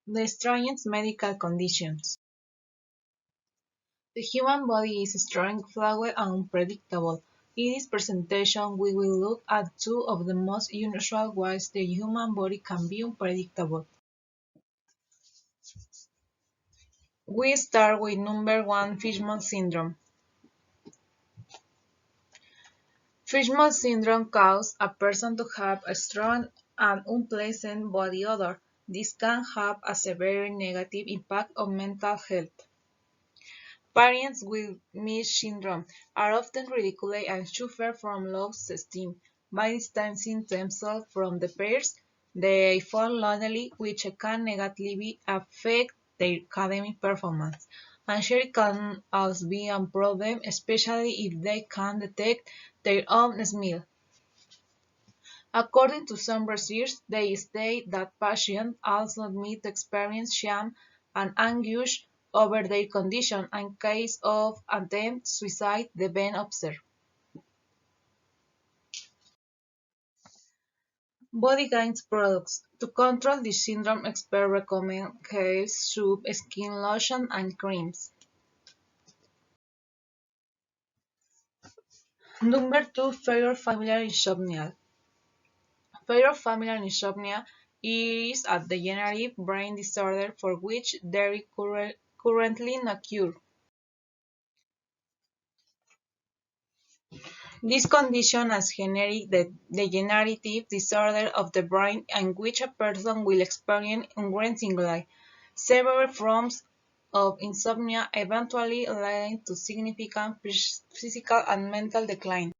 The strangest medical conditions. The human body is strange, flawed, and unpredictable. In this presentation, we will look at two of the most unusual ways the human body can be unpredictable. We start with number one, Fishman syndrome. Fishman syndrome causes a person to have a strong and unpleasant body odor. This can have a severe negative impact on mental health. Patients with Misch syndrome are often ridiculed and suffer from low self-esteem. By distancing themselves from their peers, they feel lonely, which can negatively affect their academic performance. Anxiety can also be a problem, especially if they can detect their own smell. According to some research, they state that patients also admit to experience shame and anguish over their condition in case of attempted suicide they've been observed. Body Gains products. To control this syndrome, experts recommend hair, soup, skin lotion, and creams. Number 2. Fear of familiar insomnia. Fear of familiar insomnia is a degenerative brain disorder for which there is currently no cure. This condition is generic degenerative disorder of the brain in which a person will experience increasingly severe forms of insomnia, eventually leading to significant physical and mental decline.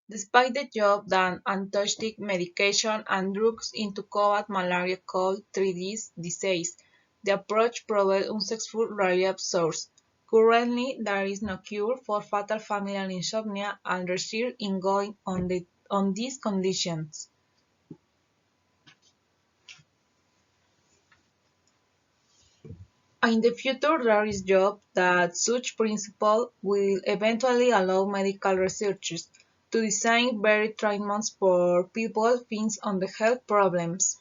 Despite the job that antiemetic medication and drugs to combat malaria could treat this disease, the approach proved unsuccessful relapse source. Currently, there is no cure for fatal familial insomnia and research is ongoing on these conditions. In the future, there is hope that such principle will eventually allow medical researchers to design better treatments for people facing on the health problems.